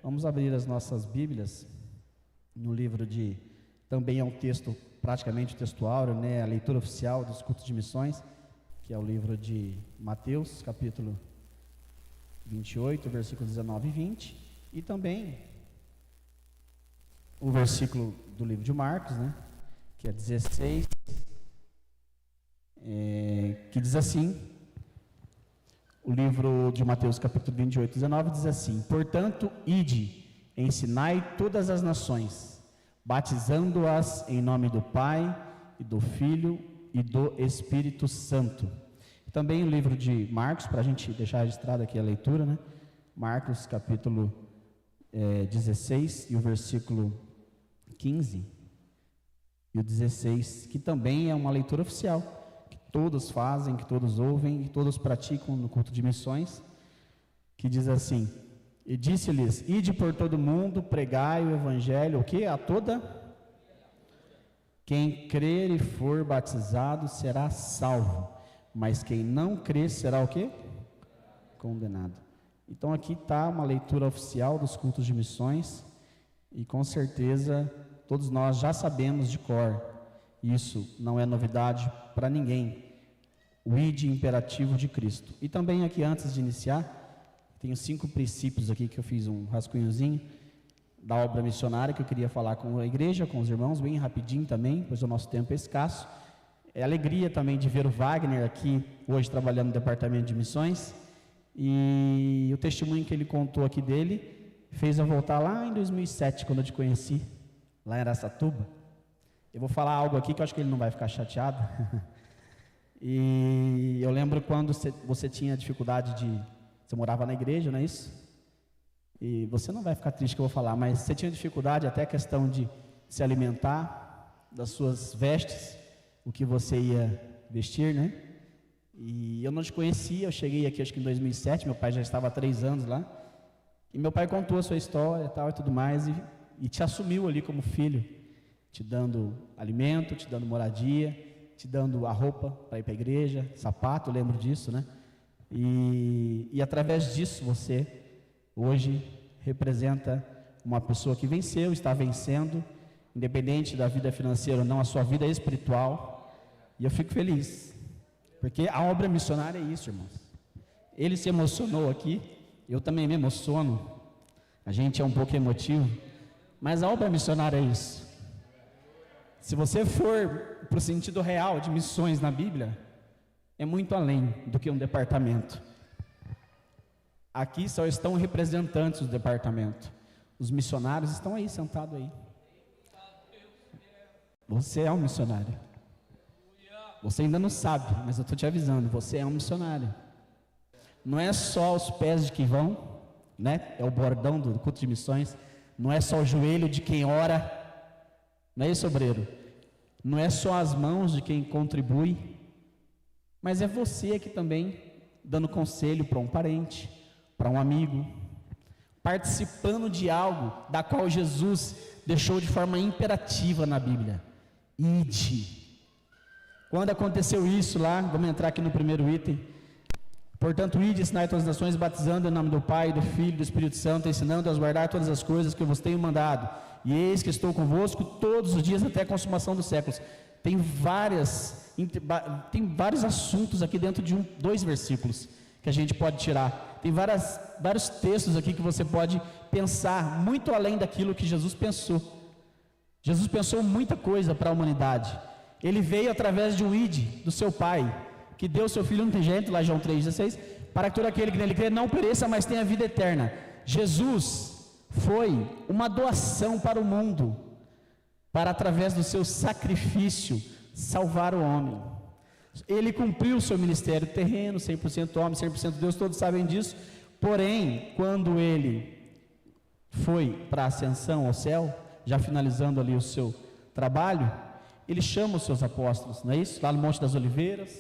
Vamos abrir as nossas Bíblias no livro de, também é um texto praticamente textual, né? A leitura oficial dos cultos de missões, que é o livro de Mateus, capítulo 28, versículos 19 e 20, e também o versículo do livro de Marcos, né? Que é 16, que diz assim. O livro de Mateus, capítulo 28, 19, diz assim: portanto, ide, ensinai todas as nações, batizando-as em nome do Pai, e do Filho, e do Espírito Santo. Também o livro de Marcos, para a gente deixar registrado aqui a leitura, né? Marcos, capítulo 16, e o versículo 15, e o 16, que também é uma leitura oficial, todos fazem, que todos ouvem, que todos praticam no culto de missões, que diz assim: e disse-lhes, ide por todo mundo, pregai o evangelho, o que? A toda? Quem crer e for batizado será salvo, mas quem não crer será o que? Condenado. Então aqui está uma leitura oficial dos cultos de missões, e com certeza todos nós já sabemos de cor. Isso não é novidade para ninguém, o ide imperativo de Cristo. E também aqui, antes de iniciar, tenho 5 princípios aqui que eu fiz um rascunhozinho da obra missionária que eu queria falar com a igreja, com os irmãos, bem rapidinho também, pois o nosso tempo é escasso. É alegria também de ver o Wagner aqui hoje trabalhando no departamento de missões, e o testemunho que ele contou aqui dele fez eu voltar lá em 2007, quando eu te conheci, lá em Araçatuba. Eu vou falar algo aqui que eu acho que ele não vai ficar chateado. E eu lembro quando você tinha dificuldade você morava na igreja, não é isso? E você não vai ficar triste que eu vou falar, mas você tinha dificuldade até a questão de se alimentar, das suas vestes, o que você ia vestir, né? E eu não te conhecia, eu cheguei aqui acho que em 2007, meu pai já estava há 3 anos lá. E meu pai contou a sua história tal, e tudo mais, e te assumiu ali como filho, te dando alimento, te dando moradia, te dando a roupa para ir para a igreja, sapato, eu lembro disso, né? E através disso você hoje representa uma pessoa que venceu, está vencendo, independente da vida financeira ou não, a sua vida espiritual. E eu fico feliz, porque a obra missionária é isso, irmãos. Ele se emocionou aqui, eu também me emociono, a gente é um pouco emotivo, mas a obra missionária é isso. Se você for para o sentido real de missões na Bíblia, é muito além do que um departamento. Aqui só estão representantes do departamento. Os missionários estão aí, sentados aí. Você é um missionário. Você ainda não sabe, mas eu estou te avisando, você é um missionário. Não é só os pés de quem vão, né? É o bordão do culto de missões. Não é só o joelho de quem ora. Não é isso, obreiro? Não é só as mãos de quem contribui, mas é você aqui também, dando conselho para um parente, para um amigo, participando de algo da qual Jesus deixou de forma imperativa na Bíblia: ide. Quando aconteceu isso lá, vamos entrar aqui no primeiro item. Portanto, ide, ensinai todas as nações, batizando em nome do Pai, do Filho e do Espírito Santo, ensinando-as a guardar todas as coisas que eu vos tenho mandado. E eis que estou convosco todos os dias até a consumação dos séculos. Tem vários assuntos aqui dentro de 2 versículos que a gente pode tirar. Tem vários textos aqui que você pode pensar muito além daquilo que Jesus pensou. Jesus pensou muita coisa para a humanidade. Ele veio através de um ide do seu Pai, que deu seu Filho unigênito, lá João 3,16, para que todo aquele que nele crê não pereça, mas tenha vida eterna. Jesus foi uma doação para o mundo, para através do seu sacrifício salvar o homem. Ele cumpriu o seu ministério terreno, 100% homem, 100% Deus, todos sabem disso. Porém, quando ele foi para a ascensão ao céu, já finalizando ali o seu trabalho, ele chama os seus apóstolos, não é isso? Lá no Monte das Oliveiras,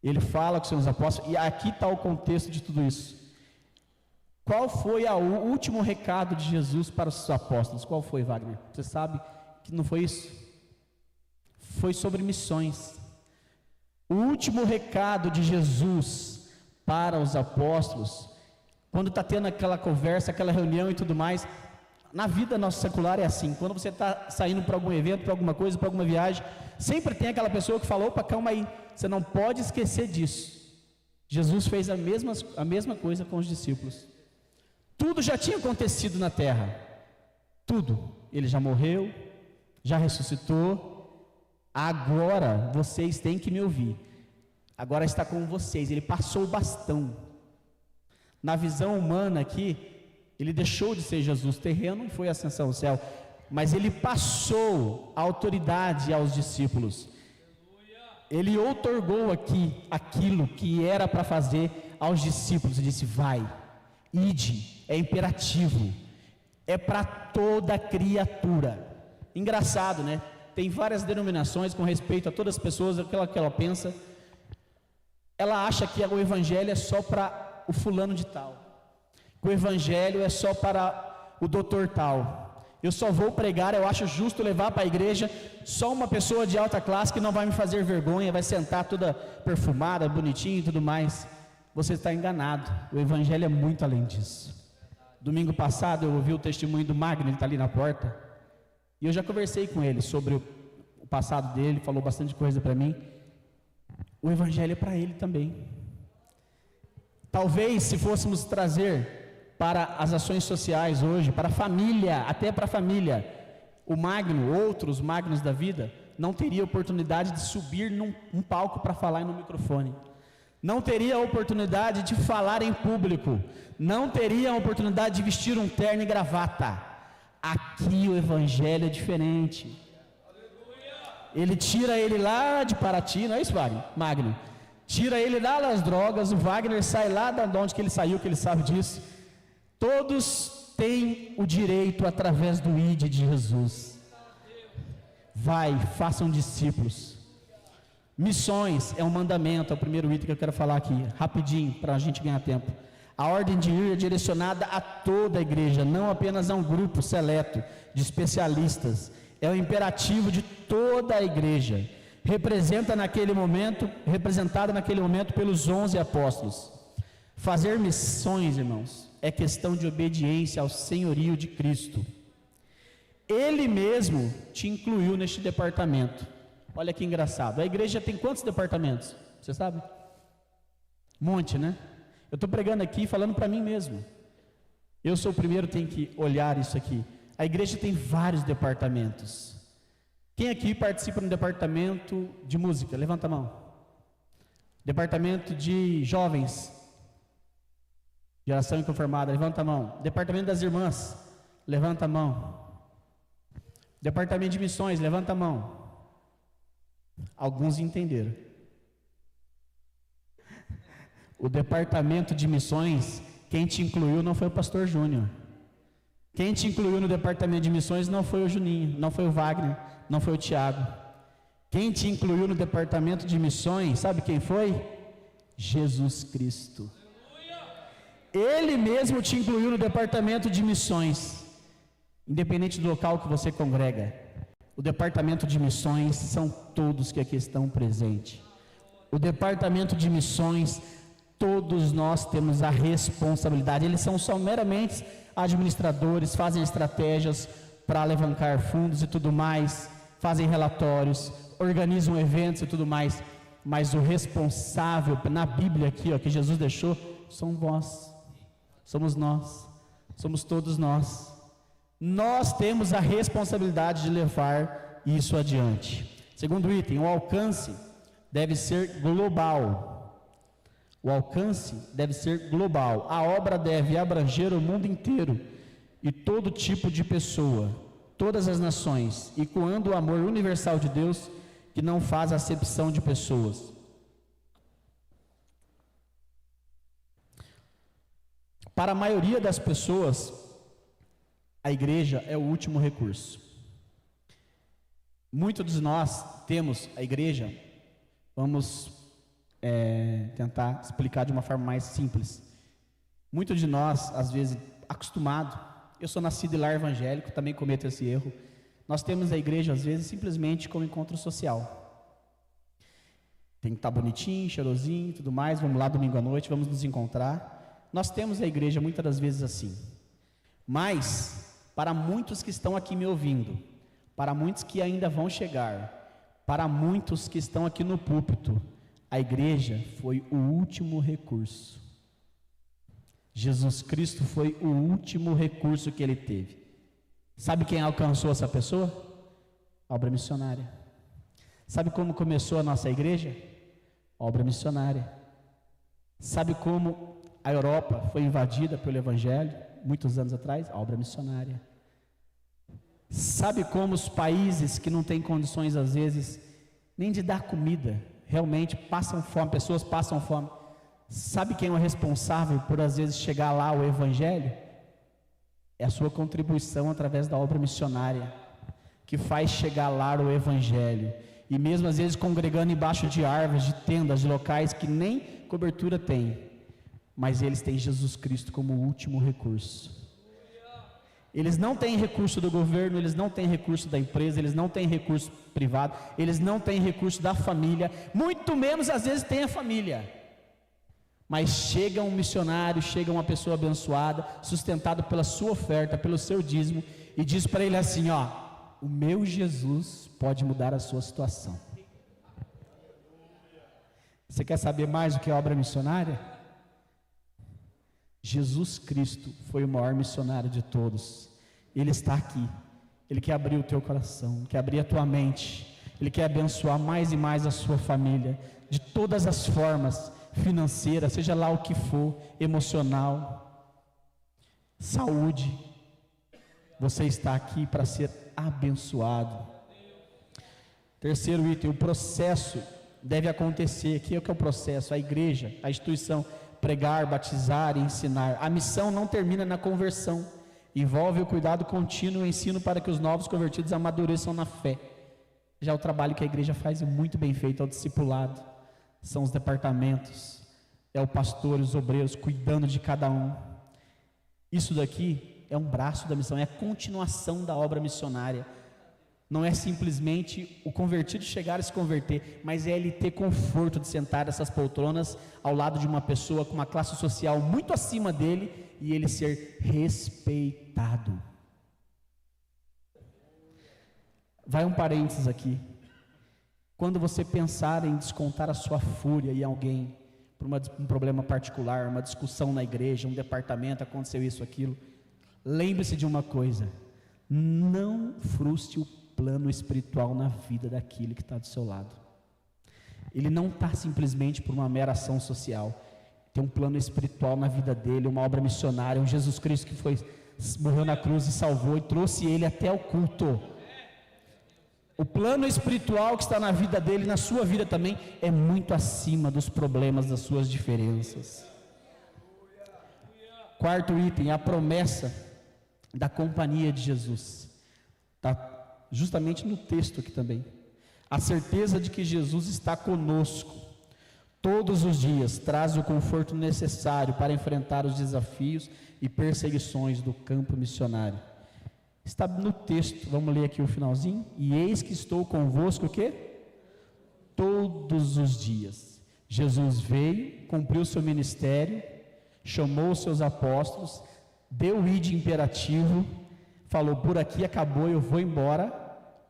ele fala com os seus apóstolos, e aqui está o contexto de tudo isso. Qual foi o último recado de Jesus para os seus apóstolos? Qual foi, Wagner? Você sabe que não foi isso? Foi sobre missões. O último recado de Jesus para os apóstolos Quando está tendo aquela conversa, aquela reunião e tudo mais, na vida nossa secular é assim, quando você está saindo para algum evento, para alguma coisa, para alguma viagem, sempre tem aquela pessoa que falou, opa, calma aí, você não pode esquecer disso. Jesus fez a mesma coisa com os discípulos. Tudo já tinha acontecido na terra, tudo, ele já morreu, já ressuscitou, agora vocês têm que me ouvir, agora está com vocês, ele passou o bastão. Na visão humana aqui, ele deixou de ser Jesus terreno, foi a ascensão ao céu, mas ele passou a autoridade aos discípulos. Ele outorgou aqui aquilo que era para fazer aos discípulos e disse: vai, ide, é imperativo, é para toda criatura. Engraçado, né? Tem várias denominações com respeito a todas as pessoas, aquela que ela pensa, ela acha que o evangelho é só para o fulano de tal, que o evangelho é só para o doutor tal. Eu só vou pregar, eu acho justo levar para a igreja só uma pessoa de alta classe que não vai me fazer vergonha, vai sentar toda perfumada, bonitinha e tudo mais. Você está enganado, o evangelho é muito além disso. Domingo passado eu ouvi o testemunho do Magno, ele está ali na porta, e eu já conversei com ele sobre o passado dele, falou bastante coisa para mim. O evangelho é para ele também. Talvez se fôssemos trazer para as ações sociais hoje, para a família, até para a família, o Magno, outros Magnos da vida, não teria oportunidade de subir num palco para falar no microfone, não teria a oportunidade de falar em público, não teria a oportunidade de vestir um terno e gravata. Aqui o evangelho é diferente. Ele tira ele lá de Paraty, não é isso, Magno? Tira ele lá das drogas, o Wagner sai lá de onde que ele saiu, que ele sabe disso. Todos têm o direito através do ID de Jesus. Vai, façam discípulos. Missões é um mandamento, é o primeiro item que eu quero falar aqui, rapidinho, para a gente ganhar tempo. A ordem de ir é direcionada a toda a igreja, não apenas a um grupo seleto de especialistas. É o imperativo de toda a igreja, representada naquele momento pelos 11 apóstolos. Fazer missões, irmãos, é questão de obediência ao senhorio de Cristo. Ele mesmo te incluiu neste departamento. Olha que engraçado, a igreja tem quantos departamentos? Você sabe? Um monte, né? Eu estou pregando aqui falando para mim mesmo. Eu sou o primeiro, tenho que olhar isso aqui. A igreja tem vários departamentos. Quem aqui participa no departamento de música? Levanta a mão. Departamento de jovens, geração inconformada, levanta a mão. Departamento das irmãs, levanta a mão. Departamento de missões, levanta a mão. Alguns entenderam. O departamento de missões, quem te incluiu não foi o pastor Júnior. Quem te incluiu no departamento de missões não foi o Juninho, não foi o Wagner, não foi o Tiago. Quem te incluiu no departamento de missões, sabe quem foi? Jesus Cristo. Ele mesmo te incluiu no departamento de missões, independente do local que você congrega. O departamento de missões são todos que aqui estão presentes. O departamento de missões, todos nós temos a responsabilidade. Eles são só meramente administradores, fazem estratégias para alavancar fundos e tudo mais, fazem relatórios, organizam eventos e tudo mais, mas o responsável na Bíblia aqui, ó, que Jesus deixou, são vós, somos nós, somos todos nós. Nós temos a responsabilidade de levar isso adiante. Segundo item, o alcance deve ser global. O alcance deve ser global. A obra deve abranger o mundo inteiro e todo tipo de pessoa, todas as nações, e coando o amor universal de Deus, que não faz acepção de pessoas. Para a maioria das pessoas, a igreja é o último recurso. Muitos de nós temos a igreja, vamos tentar explicar de uma forma mais simples. Muitos de nós, às vezes, acostumado, eu sou nascido em lar evangélico, também cometo esse erro. Nós temos a igreja, às vezes, simplesmente como encontro social. Tem que estar bonitinho, cheirosinho e tudo mais, vamos lá domingo à noite, vamos nos encontrar. Nós temos a igreja muitas das vezes assim, mas para muitos que estão aqui me ouvindo, para muitos que ainda vão chegar, para muitos que estão aqui no púlpito, a igreja foi o último recurso. Jesus Cristo foi o último recurso que ele teve. Sabe quem alcançou essa pessoa? Obra missionária. Sabe como começou a nossa igreja? Obra missionária. Sabe como a Europa foi invadida pelo Evangelho, muitos anos atrás? Obra missionária. Sabe como os países que não têm condições, às vezes, nem de dar comida, realmente passam fome, pessoas passam fome. Sabe quem é o responsável por, às vezes, chegar lá o Evangelho? É a sua contribuição através da obra missionária, que faz chegar lá o Evangelho. E mesmo, às vezes, congregando embaixo de árvores, de tendas, de locais que nem cobertura tem, mas eles têm Jesus Cristo como o último recurso. Eles não têm recurso do governo, eles não têm recurso da empresa, eles não têm recurso privado, eles não têm recurso da família, muito menos às vezes tem a família. Mas chega um missionário, chega uma pessoa abençoada, sustentada pela sua oferta, pelo seu dízimo, e diz para ele assim: ó, o meu Jesus pode mudar a sua situação. Você quer saber mais do que a obra missionária? Jesus Cristo foi o maior missionário de todos. Ele está aqui. Ele quer abrir o teu coração, quer abrir a tua mente. Ele quer abençoar mais e mais a sua família, de todas as formas, financeira, seja lá o que for, emocional, saúde. Você está aqui para ser abençoado. Terceiro item, o processo deve acontecer. O que é o processo? A igreja, a instituição, pregar, batizar e ensinar. A missão não termina na conversão, envolve o cuidado contínuo e o ensino para que os novos convertidos amadureçam na fé. Já o trabalho que a igreja faz é muito bem feito, é o discipulado, são os departamentos, é o pastor e os obreiros cuidando de cada um. Isso daqui é um braço da missão, é a continuação da obra missionária. Não é simplesmente o convertido chegar e se converter, mas é ele ter conforto de sentar nessas poltronas ao lado de uma pessoa com uma classe social muito acima dele e ele ser respeitado. Vai um parênteses aqui. Quando você pensar em descontar a sua fúria em alguém por um problema particular, uma discussão na igreja, um departamento, aconteceu isso, aquilo, lembre-se de uma coisa: não frustre o plano espiritual na vida daquele que está do seu lado. Ele não está simplesmente por uma mera ação social, tem um plano espiritual na vida dele, uma obra missionária, um Jesus Cristo que morreu na cruz e salvou e trouxe ele até o culto. O plano espiritual que está na vida dele, na sua vida também, é muito acima dos problemas, das suas diferenças. Quarto item, a promessa da companhia de Jesus. Está justamente no texto aqui também. A certeza de que Jesus está conosco todos os dias traz o conforto necessário para enfrentar os desafios e perseguições do campo missionário. Está no texto, vamos ler aqui o finalzinho. E eis que estou convosco o quê? Todos os dias. Jesus veio, cumpriu seu ministério, chamou os seus apóstolos, deu o ide imperativo, falou: por aqui acabou, eu vou embora,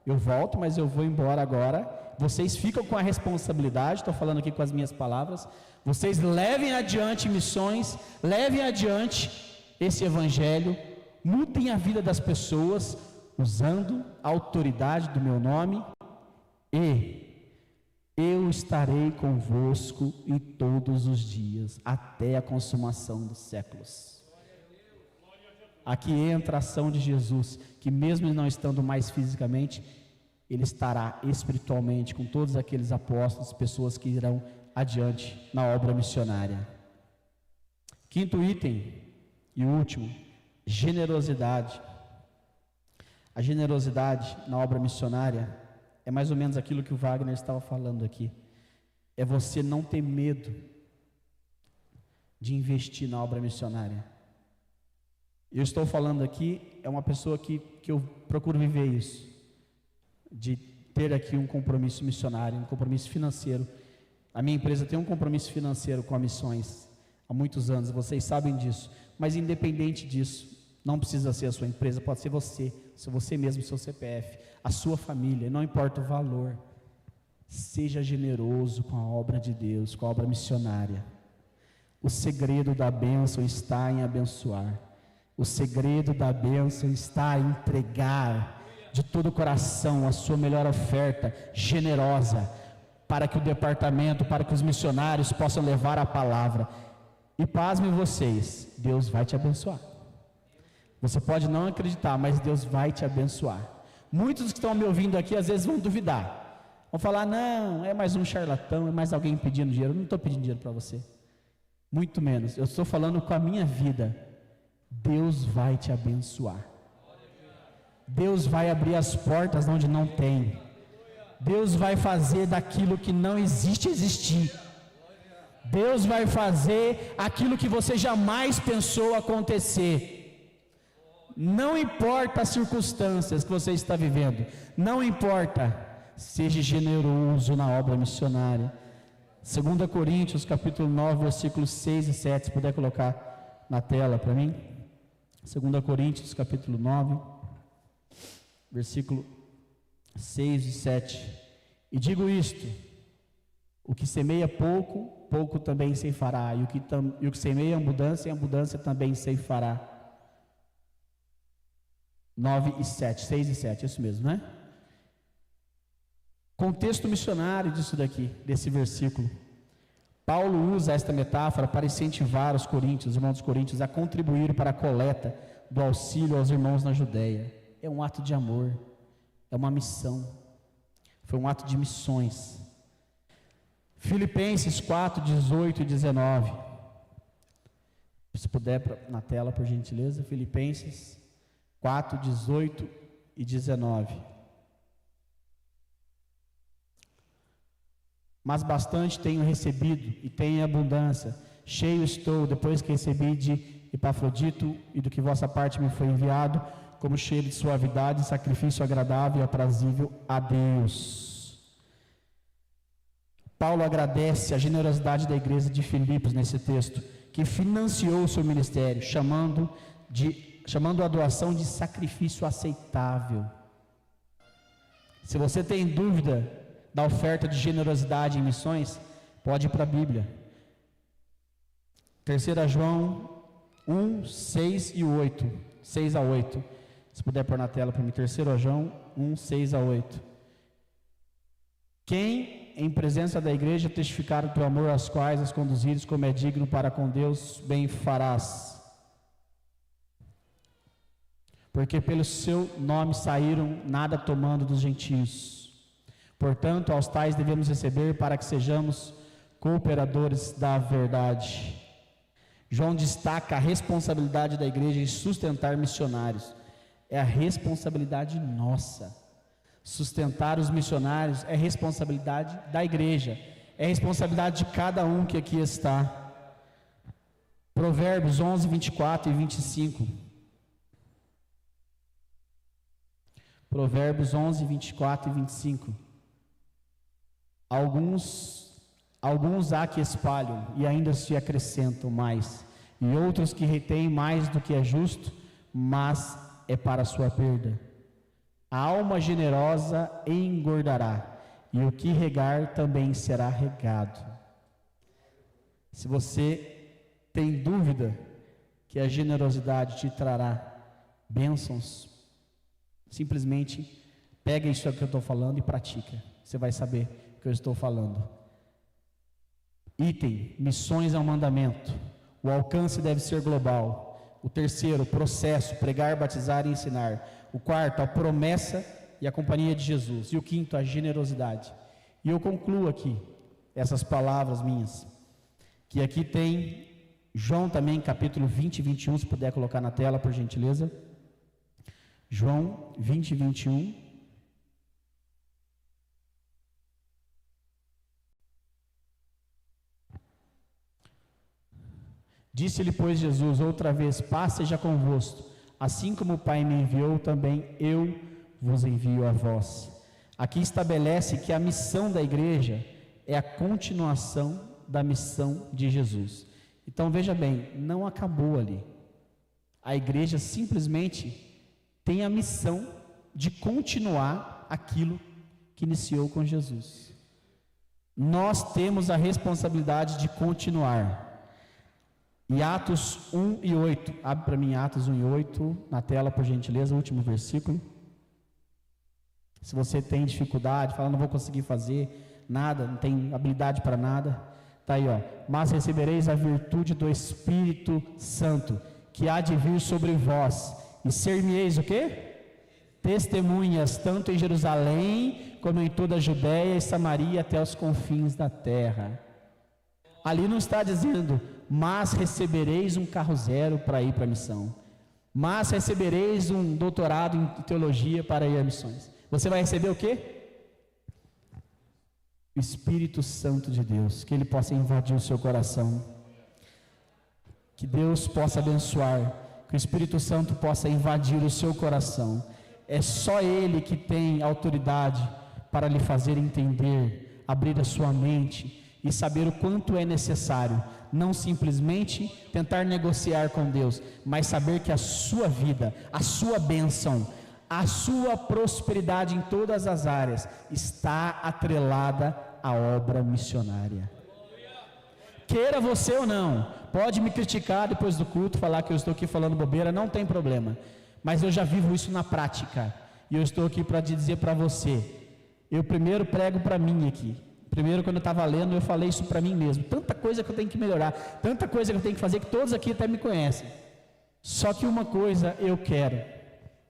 eu volto, mas eu vou embora agora. Vocês ficam com a responsabilidade, estou falando aqui com as minhas palavras, vocês levem adiante missões, levem adiante esse evangelho, mudem a vida das pessoas, usando a autoridade do meu nome, e eu estarei convosco em todos os dias, até a consumação dos séculos. Aqui entra a ação de Jesus, que mesmo não estando mais fisicamente, ele estará espiritualmente com todos aqueles apóstolos, pessoas que irão adiante na obra missionária. Quinto item e último, generosidade. A generosidade na obra missionária é mais ou menos aquilo que o Wagner estava falando aqui. É você não ter medo de investir na obra missionária. Eu estou falando aqui, é uma pessoa que eu procuro viver isso, de ter aqui um compromisso missionário, um compromisso financeiro. A minha empresa tem um compromisso financeiro com as missões, há muitos anos, vocês sabem disso, mas independente disso, não precisa ser a sua empresa, pode ser você mesmo, seu CPF, a sua família, não importa o valor, seja generoso com a obra de Deus, com a obra missionária. O segredo da bênção está em abençoar, o segredo da bênção está em entregar de todo o coração a sua melhor oferta, generosa, para que o departamento, para que os missionários possam levar a palavra. E pasmem vocês, Deus vai te abençoar. Você pode não acreditar, mas Deus vai te abençoar. Muitos que estão me ouvindo aqui, às vezes vão duvidar, vão falar, não, é mais um charlatão, é mais alguém pedindo dinheiro. Eu não estou pedindo dinheiro para você, muito menos, eu estou falando com a minha vida. Deus vai te abençoar, Deus vai abrir as portas onde não tem, Deus vai fazer daquilo que não existe, existir. Deus vai fazer aquilo que você jamais pensou acontecer. Não importa as circunstâncias que você está vivendo, não importa, seja generoso na obra missionária. 2 Coríntios capítulo 9, versículos 6 e 7, se puder colocar na tela para mim. 2 Coríntios capítulo 9, versículo 6 e 7. E digo isto: o que semeia pouco, pouco também ceifará, e o que semeia abundância, abundância também ceifará. 9 e 7, 6 e 7, isso mesmo, né? Contexto missionário disso daqui, desse versículo. Paulo usa esta metáfora para incentivar os coríntios, os irmãos dos coríntios, a contribuir para a coleta do auxílio aos irmãos na Judeia. É um ato de amor, é uma missão, foi um ato de missões. Filipenses 4, 18 e 19. Se puder na tela, por gentileza. Filipenses 4, 18 e 19. Mas bastante tenho recebido e tenho em abundância, cheio estou, depois que recebi de Epafrodito e do que vossa parte me foi enviado, como cheiro de suavidade, sacrifício agradável e aprazível a Deus. Paulo agradece a generosidade da igreja de Filipos nesse texto, que financiou o seu ministério, chamando a doação de sacrifício aceitável. Se você tem dúvida da oferta de generosidade em missões, pode ir para a Bíblia. 3 João 1, 6 e 8, 6 a 8. Se puder pôr na tela para mim, 3 João 1, 6 a 8. Quem em presença da igreja testificar o teu amor, às quais as conduzires como é digno para com Deus, bem farás. Porque pelo seu nome saíram, nada tomando dos gentios. Portanto, aos tais devemos receber, para que sejamos cooperadores da verdade. João destaca a responsabilidade da igreja em sustentar missionários. É a responsabilidade nossa. Sustentar os missionários é responsabilidade da igreja, é responsabilidade de cada um que aqui está. Provérbios 11, 24 e 25. Provérbios 11, 24 e 25. Alguns há que espalham e ainda se acrescentam mais, e outros que retêm mais do que é justo, mas é para a sua perda. A alma generosa engordará, e o que regar também será regado. Se você tem dúvida que a generosidade te trará bênçãos, simplesmente pega isso que eu estou falando e pratica. Você vai saber o que eu estou falando. Item: missões é um mandamento. O alcance deve ser global. O terceiro, processo: pregar, batizar e ensinar. O quarto, a promessa e a companhia de Jesus. E o quinto, a generosidade. E eu concluo aqui essas palavras minhas, que aqui tem João também, capítulo 20 e 21, se puder colocar na tela, por gentileza. João 20 e 21. Disse-lhe, pois, Jesus outra vez: paz seja convosco. Assim como o Pai me enviou, também eu vos envio a vós. Aqui estabelece que a missão da igreja é a continuação da missão de Jesus. Então veja bem, não acabou ali. A igreja simplesmente tem a missão de continuar aquilo que iniciou com Jesus. Nós temos a responsabilidade de continuar. E Atos 1 e 8, abre para mim Atos 1 e 8, na tela por gentileza, o último versículo. Se você tem dificuldade, fala, não vou conseguir fazer nada, não tem habilidade para nada, está aí, ó. Mas recebereis a virtude do Espírito Santo, que há de vir sobre vós, e ser-me-eis o quê? Testemunhas, tanto em Jerusalém, como em toda a Judéia e Samaria, até os confins da terra. Ali não está dizendo, mas recebereis um carro zero para ir para a missão, mas recebereis um doutorado em teologia para ir a missões. Você vai receber o quê? O Espírito Santo de Deus, que Ele possa invadir o seu coração, que Deus possa abençoar, que o Espírito Santo possa invadir o seu coração. É só Ele que tem autoridade para lhe fazer entender, abrir a sua mente e saber o quanto é necessário, não simplesmente tentar negociar com Deus, mas saber que a sua vida, a sua bênção, a sua prosperidade em todas as áreas está atrelada à obra missionária. Queira você ou não, pode me criticar depois do culto, falar que eu estou aqui falando bobeira, não tem problema, mas eu já vivo isso na prática, e eu estou aqui para dizer para você, eu primeiro prego para mim aqui. Primeiro, quando eu estava lendo, eu falei isso para mim mesmo. Tanta coisa que eu tenho que melhorar, tanta coisa que eu tenho que fazer, que todos aqui até me conhecem. Só que uma coisa eu quero,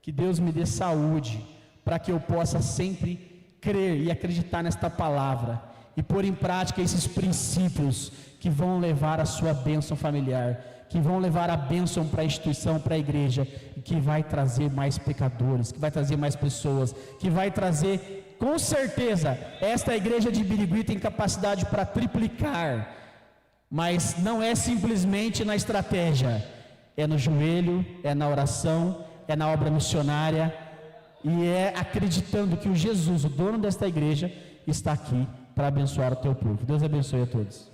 que Deus me dê saúde, para que eu possa sempre crer e acreditar nesta palavra, e pôr em prática esses princípios, que vão levar a sua bênção familiar, que vão levar a bênção para a instituição, para a igreja, e que vai trazer mais pecadores, que vai trazer mais pessoas, que vai trazer... Com certeza, esta igreja de Birigui tem capacidade para triplicar, mas não é simplesmente na estratégia, é no joelho, é na oração, é na obra missionária, e é acreditando que o Jesus, o dono desta igreja, está aqui para abençoar o teu povo. Deus abençoe a todos.